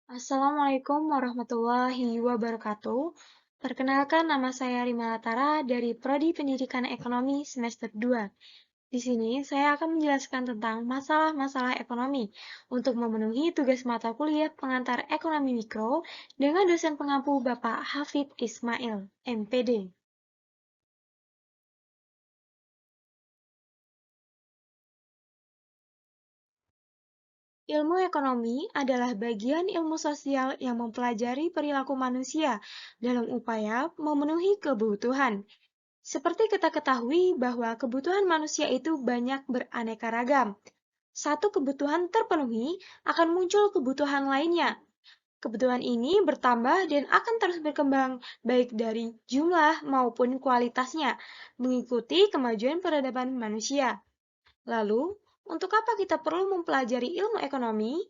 Assalamualaikum warahmatullahi wabarakatuh. Perkenalkan, nama saya Rima Latara dari Prodi Pendidikan Ekonomi semester 2. Di sini saya akan menjelaskan tentang masalah-masalah ekonomi untuk memenuhi tugas mata kuliah pengantar ekonomi mikro dengan dosen pengampu Bapak Hafid Ismail, MPD. Ilmu ekonomi adalah bagian ilmu sosial yang mempelajari perilaku manusia dalam upaya memenuhi kebutuhan. Seperti kita ketahui bahwa kebutuhan manusia itu banyak beraneka ragam. Satu kebutuhan terpenuhi, akan muncul kebutuhan lainnya. Kebutuhan ini bertambah dan akan terus berkembang, baik dari jumlah maupun kualitasnya, mengikuti kemajuan peradaban manusia. Lalu, untuk apa kita perlu mempelajari ilmu ekonomi?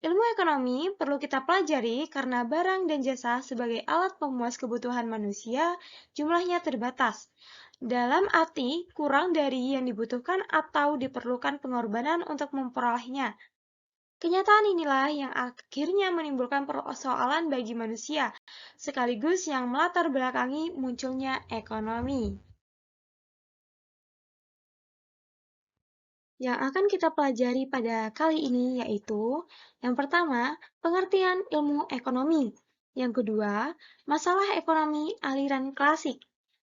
Ilmu ekonomi perlu kita pelajari karena barang dan jasa sebagai alat pemuas kebutuhan manusia jumlahnya terbatas. Dalam arti kurang dari yang dibutuhkan atau diperlukan pengorbanan untuk memperolehnya. Kenyataan inilah yang akhirnya menimbulkan persoalan bagi manusia, sekaligus yang melatar belakangi munculnya ekonomi. Yang akan kita pelajari pada kali ini yaitu yang pertama, pengertian ilmu ekonomi. Yang kedua, masalah ekonomi aliran klasik.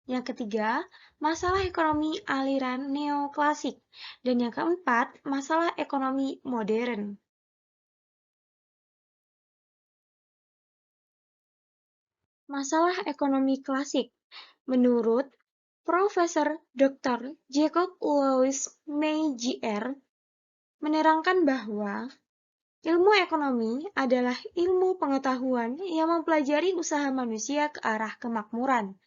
Yang ketiga, masalah ekonomi aliran neoklasik. Dan yang keempat, masalah ekonomi modern. Masalah ekonomi klasik. Menurut Profesor Dr. Jacob Louis May Jr. menerangkan bahwa ilmu ekonomi adalah ilmu pengetahuan yang mempelajari usaha manusia ke arah kemakmuran.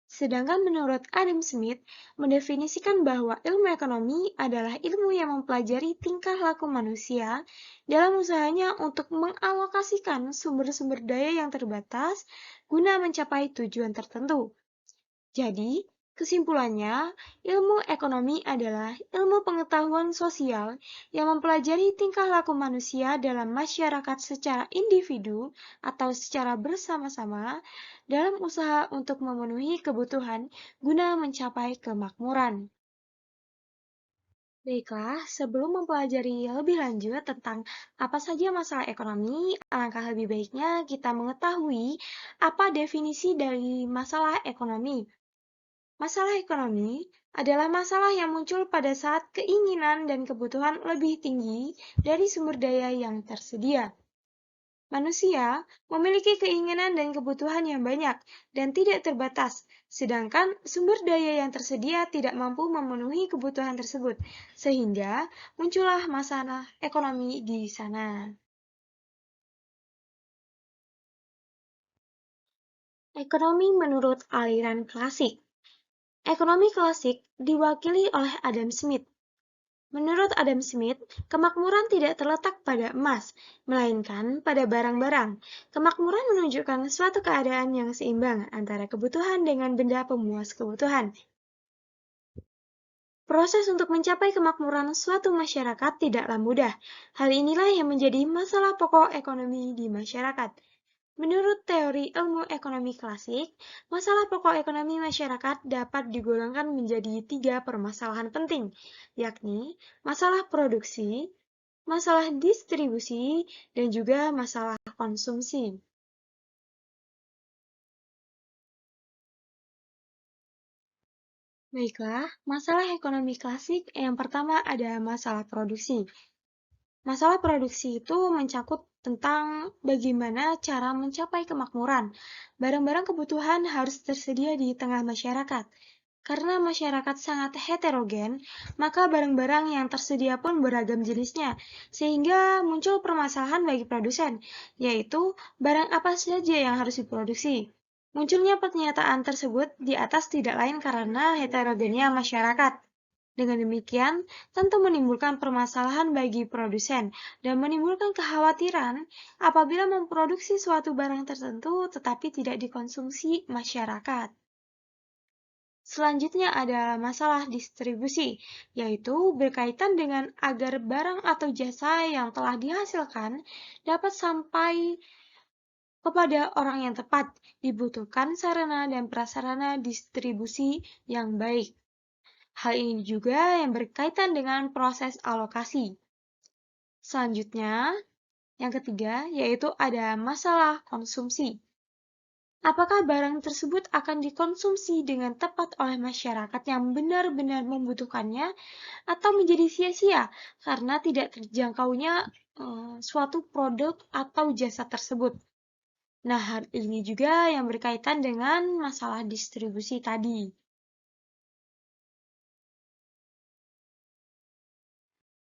Sedangkan menurut Adam Smith, mendefinisikan bahwa ilmu ekonomi adalah ilmu yang mempelajari tingkah laku manusia dalam usahanya untuk mengalokasikan sumber-sumber daya yang terbatas guna mencapai tujuan tertentu. Jadi, kesimpulannya, ilmu ekonomi adalah ilmu pengetahuan sosial yang mempelajari tingkah laku manusia dalam masyarakat secara individu atau secara bersama-sama dalam usaha untuk memenuhi kebutuhan guna mencapai kemakmuran. Baiklah, sebelum mempelajari lebih lanjut tentang apa saja masalah ekonomi, alangkah lebih baiknya kita mengetahui apa definisi dari masalah ekonomi. Masalah ekonomi adalah masalah yang muncul pada saat keinginan dan kebutuhan lebih tinggi dari sumber daya yang tersedia. Manusia memiliki keinginan dan kebutuhan yang banyak dan tidak terbatas, sedangkan sumber daya yang tersedia tidak mampu memenuhi kebutuhan tersebut, sehingga muncullah masalah ekonomi di sana. Ekonomi menurut aliran klasik. Ekonomi klasik diwakili oleh Adam Smith. Menurut Adam Smith, kemakmuran tidak terletak pada emas, melainkan pada barang-barang. Kemakmuran menunjukkan suatu keadaan yang seimbang antara kebutuhan dengan benda pemuas kebutuhan. Proses untuk mencapai kemakmuran suatu masyarakat tidaklah mudah. Hal inilah yang menjadi masalah pokok ekonomi di masyarakat. Menurut teori ilmu ekonomi klasik, masalah pokok ekonomi masyarakat dapat digolongkan menjadi tiga permasalahan penting, yakni masalah produksi, masalah distribusi, dan juga masalah konsumsi. Baiklah, masalah ekonomi klasik yang pertama ada masalah produksi. Masalah produksi itu mencakup tentang bagaimana cara mencapai kemakmuran. Barang-barang kebutuhan harus tersedia di tengah masyarakat. Karena masyarakat sangat heterogen, maka barang-barang yang tersedia pun beragam jenisnya, sehingga muncul permasalahan bagi produsen, yaitu barang apa saja yang harus diproduksi. Munculnya pernyataan tersebut di atas tidak lain karena heterogennya masyarakat. Dengan demikian, tentu menimbulkan permasalahan bagi produsen dan menimbulkan kekhawatiran apabila memproduksi suatu barang tertentu tetapi tidak dikonsumsi masyarakat. Selanjutnya adalah masalah distribusi, yaitu berkaitan dengan agar barang atau jasa yang telah dihasilkan dapat sampai kepada orang yang tepat. Dibutuhkan sarana dan prasarana distribusi yang baik. Hal ini juga yang berkaitan dengan proses alokasi. Selanjutnya, yang ketiga, yaitu ada masalah konsumsi. Apakah barang tersebut akan dikonsumsi dengan tepat oleh masyarakat yang benar-benar membutuhkannya atau menjadi sia-sia karena tidak terjangkaunya suatu produk atau jasa tersebut? Nah, hal ini juga yang berkaitan dengan masalah distribusi tadi.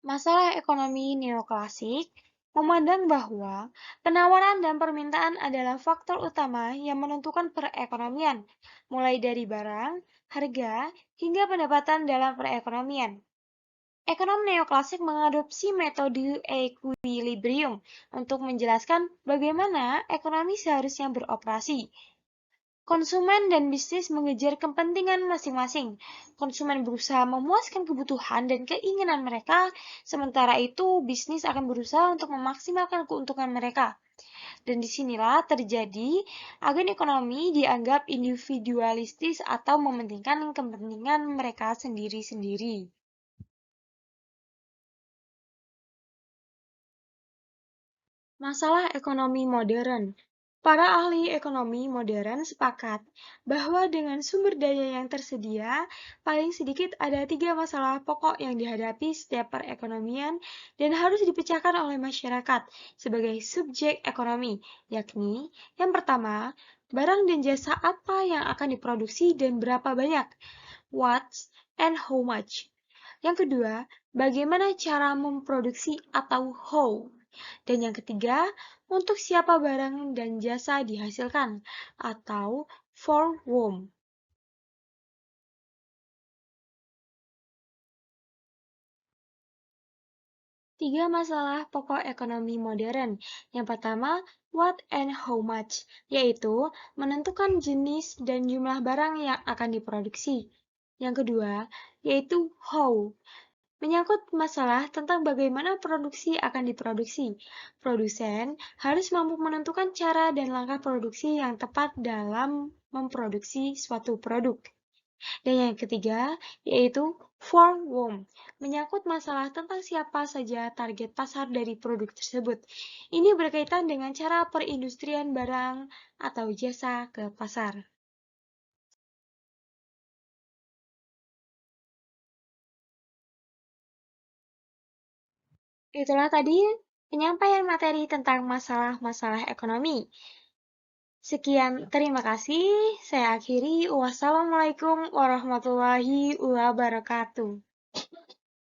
Masalah ekonomi neoklasik memandang bahwa penawaran dan permintaan adalah faktor utama yang menentukan perekonomian, mulai dari barang, harga, hingga pendapatan dalam perekonomian. Ekonom neoklasik mengadopsi metode equilibrium untuk menjelaskan bagaimana ekonomi seharusnya beroperasi. Konsumen dan bisnis mengejar kepentingan masing-masing. Konsumen berusaha memuaskan kebutuhan dan keinginan mereka, sementara itu bisnis akan berusaha untuk memaksimalkan keuntungan mereka. Dan disinilah terjadi agen ekonomi dianggap individualistis atau mementingkan kepentingan mereka sendiri-sendiri. Masalah ekonomi modern. Para ahli ekonomi modern sepakat bahwa dengan sumber daya yang tersedia, paling sedikit ada tiga masalah pokok yang dihadapi setiap perekonomian dan harus dipecahkan oleh masyarakat sebagai subjek ekonomi, yakni yang pertama, barang dan jasa apa yang akan diproduksi dan berapa banyak, what and how much. Yang kedua, bagaimana cara memproduksi atau how. Dan yang ketiga, untuk siapa barang dan jasa dihasilkan, atau for whom. Tiga masalah pokok ekonomi modern. Yang pertama, what and how much, yaitu menentukan jenis dan jumlah barang yang akan diproduksi. Yang kedua, yaitu how, menyangkut masalah tentang bagaimana produksi akan diproduksi. Produsen harus mampu menentukan cara dan langkah produksi yang tepat dalam memproduksi suatu produk. Dan yang ketiga, yaitu for whom, menyangkut masalah tentang siapa saja target pasar dari produk tersebut. Ini berkaitan dengan cara perindustrian barang atau jasa ke pasar. Itulah tadi penyampaian materi tentang masalah-masalah ekonomi. Sekian, terima kasih. Saya akhiri. Wassalamualaikum warahmatullahi wabarakatuh.